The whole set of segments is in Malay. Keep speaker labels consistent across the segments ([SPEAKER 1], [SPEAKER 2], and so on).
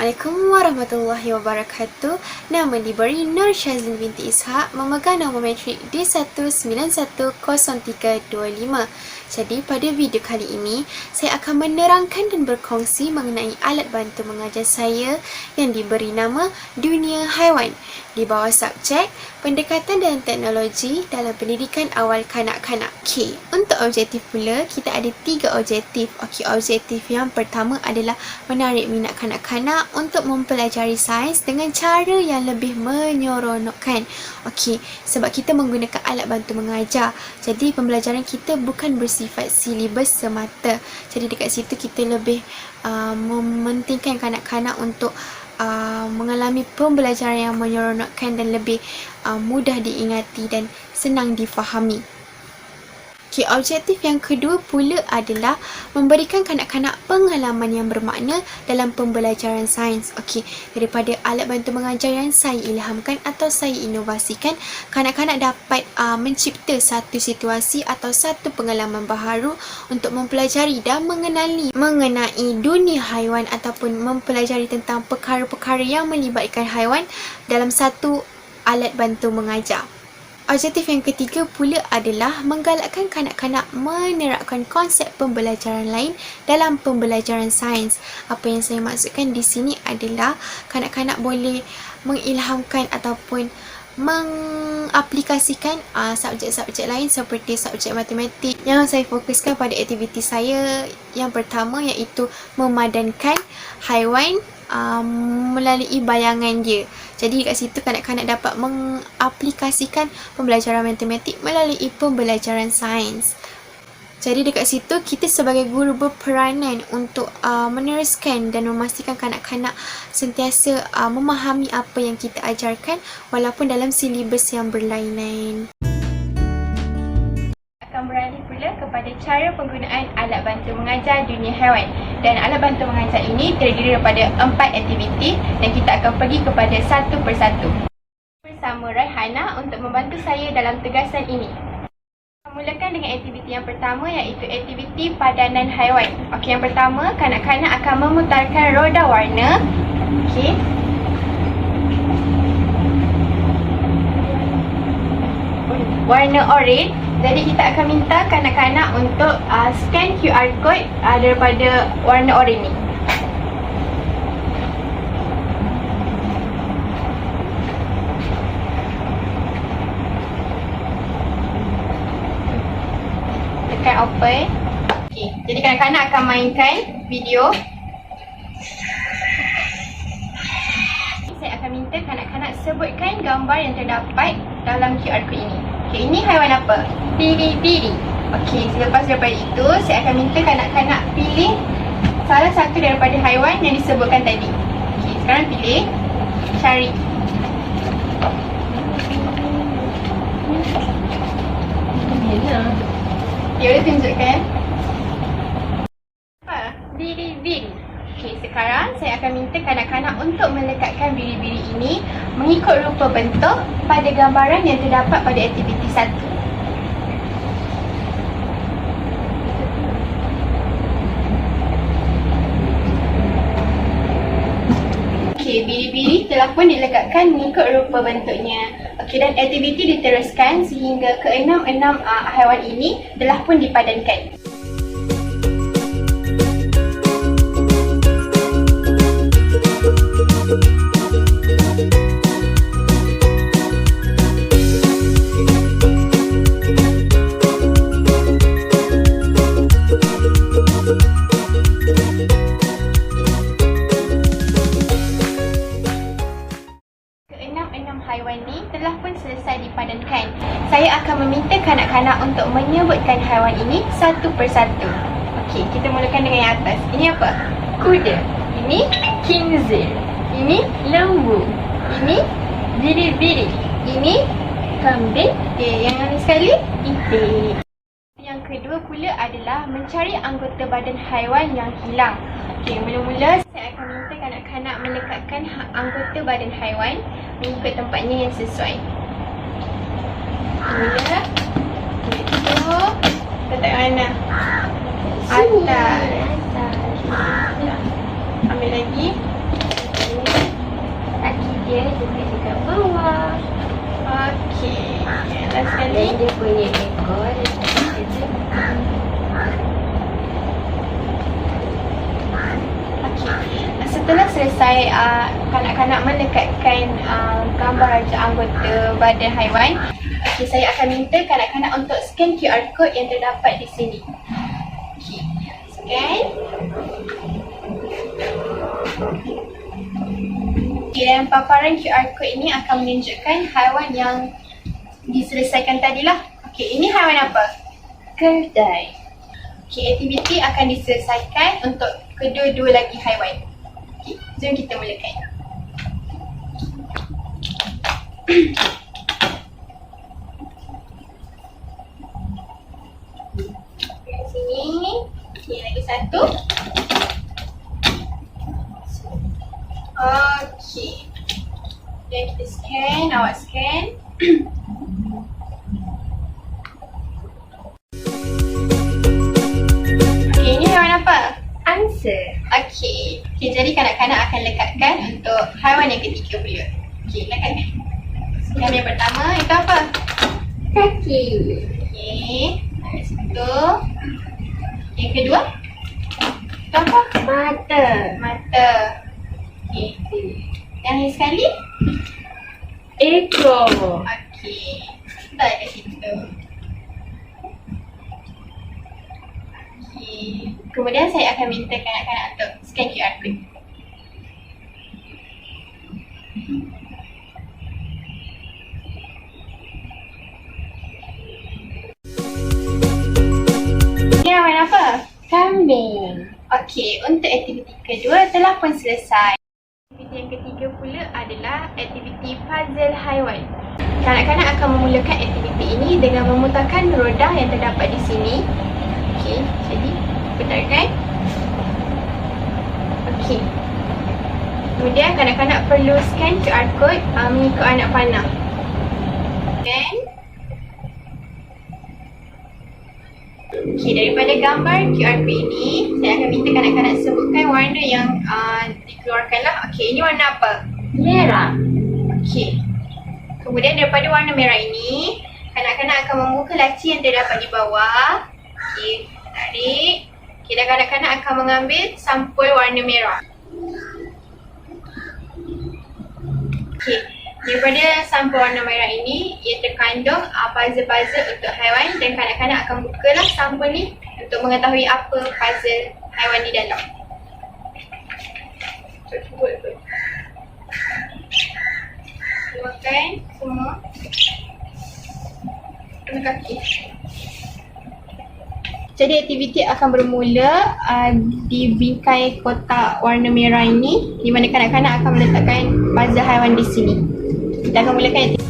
[SPEAKER 1] Assalamualaikum warahmatullahi wabarakatuh. Nama diberi Nur Syazlin binti Ishak, memegang nombor metrik D1910325. Jadi pada video kali ini, saya akan menerangkan dan berkongsi mengenai alat bantu mengajar saya yang diberi nama Dunia Haiwan di bawah subjek Pendekatan dan Teknologi dalam Pendidikan Awal Kanak-kanak. Okey, untuk objektif pula, kita ada 3 objektif. Okey, objektif yang pertama adalah menarik minat kanak-kanak untuk mempelajari sains dengan cara yang lebih menyeronokkan. Okey, sebab kita menggunakan alat bantu mengajar. Jadi pembelajaran kita bukan bersifat silibus semata. Jadi dekat situ kita lebih mementingkan kanak-kanak untuk mengalami pembelajaran yang menyeronokkan dan lebih mudah diingati dan senang difahami. Okay, objektif yang kedua pula adalah memberikan kanak-kanak pengalaman yang bermakna dalam pembelajaran sains. Okey, daripada alat bantu mengajar yang saya ilhamkan atau saya inovasikan, kanak-kanak dapat mencipta satu situasi atau satu pengalaman baharu untuk mempelajari dan mengenai dunia haiwan ataupun mempelajari tentang perkara-perkara yang melibatkan haiwan dalam satu alat bantu mengajar. Objektif yang ketiga pula adalah menggalakkan kanak-kanak menerapkan konsep pembelajaran lain dalam pembelajaran sains. Apa yang saya maksudkan di sini adalah kanak-kanak boleh mengilhamkan ataupun mengaplikasikan subjek-subjek lain seperti subjek matematik. Yang saya fokuskan pada aktiviti saya yang pertama iaitu memadankan haiwan melalui bayangan dia. Jadi kat situ kanak-kanak dapat mengaplikasikan pembelajaran matematik melalui pembelajaran sains. Jadi dekat situ kita sebagai guru berperanan untuk meneruskan dan memastikan kanak-kanak sentiasa memahami apa yang kita ajarkan walaupun dalam silibus yang berlainan. Akan beralih pula kepada cara penggunaan alat bantu mengajar dunia haiwan. Dan alat bantu mengajar ini terdiri daripada 4 aktiviti dan kita akan pergi kepada satu persatu. Bersama Raihana untuk membantu saya dalam tugasan ini. Mulakan dengan aktiviti yang pertama iaitu aktiviti padanan haiwan. Okey, yang pertama kanak-kanak akan memutarkan roda warna. Okey. Warna oranye. Jadi kita akan minta kanak-kanak untuk scan QR code daripada warna oranye ni. Tekan open. Okay. Jadi kanak-kanak akan mainkan video. Saya akan minta kanak-kanak sebutkan gambar yang terdapat dalam QR code ini. Okay, ini haiwan apa? Biri-biri. Okey, selepas daripada itu, saya akan minta kanak-kanak pilih salah satu daripada haiwan yang disebutkan tadi. Okey, sekarang pilih. Cari. Ya, boleh tunjukkan. Apa? Biri-biri. Okey, sekarang saya akan minta kanak-kanak untuk melekatkan biri-biri ini mengikut rupa bentuk pada gambaran yang terdapat pada aktiviti 1. Okey, biri-biri telah pun dilekatkan mengikut rupa bentuknya. Okey, dan aktiviti diteruskan sehingga ke-6 haiwan ini telah pun dipadankan. Haiwan ni telah pun selesai dipadankan. Saya akan meminta kanak-kanak untuk menyebutkan haiwan ini satu persatu. Okey, kita mulakan dengan yang atas. Ini apa? Kuda. Ini khinzir. Ini lembu. Ini biri-biri. Ini kambing. Okey, yang lain sekali itik. Yang kedua pula adalah mencari anggota badan haiwan yang hilang. Okey, mula-mula saya akan minta kanak-kanak melekatkan anggota badan haiwan mengikut tempatnya yang sesuai. Mula. Okey, itu letak mana? Atas. Ambil lagi.
[SPEAKER 2] dia juga dekat bawah.
[SPEAKER 1] Okey. Last sekali.
[SPEAKER 2] Dan dia punya ekor dia tekan.
[SPEAKER 1] Okey. Setelah selesai kanak-kanak melekatkan gambar rajah anggota badan haiwan, okey, saya akan minta kanak-kanak untuk scan QR code yang terdapat di sini. Okey. Scan. Okay, dan paparan QR code ini akan menunjukkan haiwan yang diselesaikan tadilah. Okey, ini haiwan apa?
[SPEAKER 2] Keldai.
[SPEAKER 1] Okey, aktiviti akan diselesaikan untuk kedua-dua lagi haiwan. Okey, jom kita mulakan. Di sini. Okey, lagi satu. Okey. Dan kita scan, awak scan. Okey, ini haiwan apa?
[SPEAKER 2] Angsa.
[SPEAKER 1] Okey. Okey, jadi kanak-kanak akan lekatkan untuk haiwan yang ketiga pula. Okey, lekatkan. Scan yang pertama, itu apa?
[SPEAKER 2] Kaki.
[SPEAKER 1] Okey, ada satu. Yang kedua? Itu apa?
[SPEAKER 2] Mata.
[SPEAKER 1] Mata. Okey. Yang ni sekali?
[SPEAKER 2] Ekor.
[SPEAKER 1] Okey. Tak ada situ. Okey. Kemudian saya akan minta kanak-kanak untuk scan QR code. Ini haiwan apa?
[SPEAKER 2] Kambing.
[SPEAKER 1] Okey, untuk aktiviti kedua telah pun selesai. Aktiviti yang ketiga pula adalah aktiviti puzzle haiwan. Kanak-kanak akan memulakan aktiviti ini dengan memutarkan roda yang terdapat di sini. Okey, jadi putarkan. Okey. Kemudian kanak-kanak perlu scan QR code mengikut anak panah. Scan. Okey, daripada gambar QR code ini, saya akan minta kanak-kanak sebutkan warna yang dikeluarkanlah. Okey, ini warna apa?
[SPEAKER 2] Merah.
[SPEAKER 1] Okey. Kemudian daripada warna merah ini, kanak-kanak akan membuka laci yang terdapat di bawah. Okey, tarik. Okey, dan kanak-kanak akan mengambil sampul warna merah. Okey, daripada sampul warna merah ini, ia terkandung puzzle-puzzle untuk haiwan dan kanak-kanak akan bukalah sampul ni untuk mengetahui apa puzzle haiwan di dalam. Cuba. Keluarkan semua. Kena kaki. Jadi aktiviti akan bermula di bingkai kotak warna merah ini, di mana kanak-kanak akan meletakkan puzzle haiwan di sini. Kita akan mulakan aktiviti.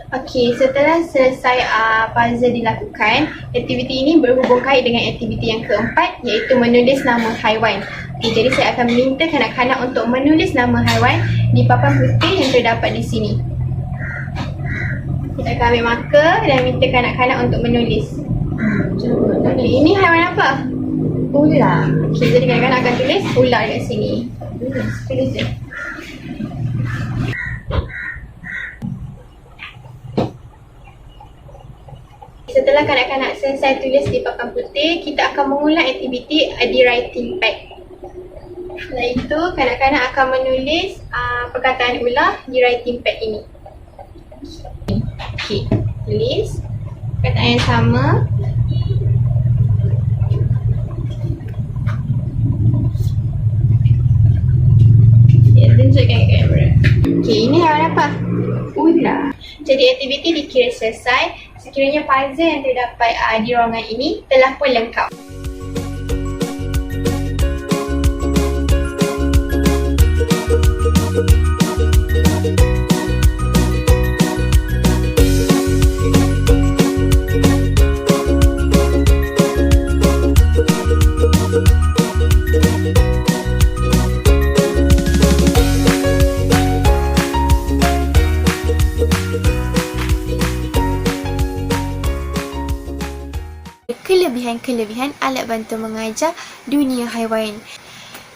[SPEAKER 1] Okey, setelah selesai puzzle dilakukan, aktiviti ini berhubung kait dengan aktiviti yang keempat, iaitu menulis nama haiwan. Okey, jadi saya akan minta kanak-kanak untuk menulis nama haiwan di papan putih yang terdapat di sini. Kita akan ambil marker dan minta kanak-kanak untuk menulis. Okey, ini haiwan apa?
[SPEAKER 2] Ular.
[SPEAKER 1] Okey, jadi kanak-kanak akan tulis ular kat sini. Tulis je. Setelah kanak-kanak selesai tulis di papan putih, kita akan mengulang aktiviti di writing pad. Setelah itu, kanak-kanak akan menulis perkataan ular di writing pad ini. Okey, tulis perkataan yang sama. Ya, tunjukkan kat kamera. Okey, ini haiwan apa?
[SPEAKER 2] Ular.
[SPEAKER 1] Jadi aktiviti dikira selesai sekiranya puzzle yang terdapat di ruangan ini telah pun lengkap. kelebihan-kelebihan alat bantu mengajar dunia haiwan.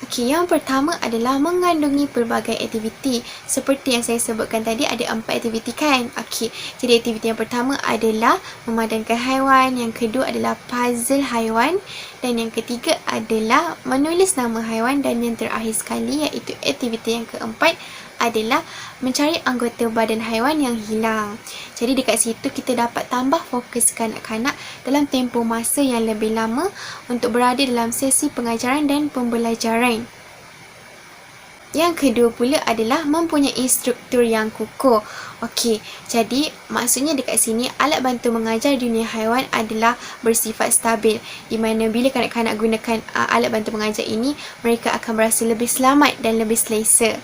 [SPEAKER 1] Okey, yang pertama adalah mengandungi pelbagai aktiviti. Seperti yang saya sebutkan tadi, ada 4 aktiviti kan? Okey, jadi aktiviti yang pertama adalah memadankan haiwan, yang kedua adalah puzzle haiwan, dan yang ketiga adalah menulis nama haiwan, dan yang terakhir sekali iaitu aktiviti yang keempat adalah mencari anggota badan haiwan yang hilang. Jadi dekat situ kita dapat tambah fokus kanak-kanak dalam tempoh masa yang lebih lama untuk berada dalam sesi pengajaran dan pembelajaran. Yang kedua pula adalah mempunyai struktur yang kukuh. Okey, jadi maksudnya dekat sini alat bantu mengajar dunia haiwan adalah bersifat stabil, di mana bila kanak-kanak gunakan alat bantu mengajar ini, mereka akan merasa lebih selamat dan lebih selesa.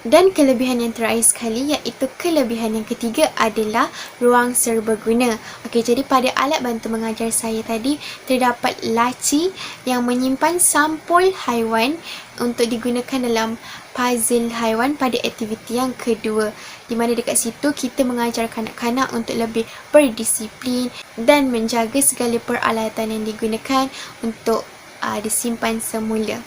[SPEAKER 1] Dan kelebihan yang terakhir sekali iaitu kelebihan yang ketiga adalah ruang serbaguna. Okey, jadi pada alat bantu mengajar saya tadi terdapat laci yang menyimpan sampul haiwan untuk digunakan dalam puzzle haiwan pada aktiviti yang kedua. Di mana dekat situ kita mengajar kanak-kanak untuk lebih berdisiplin dan menjaga segala peralatan yang digunakan untuk disimpan semula.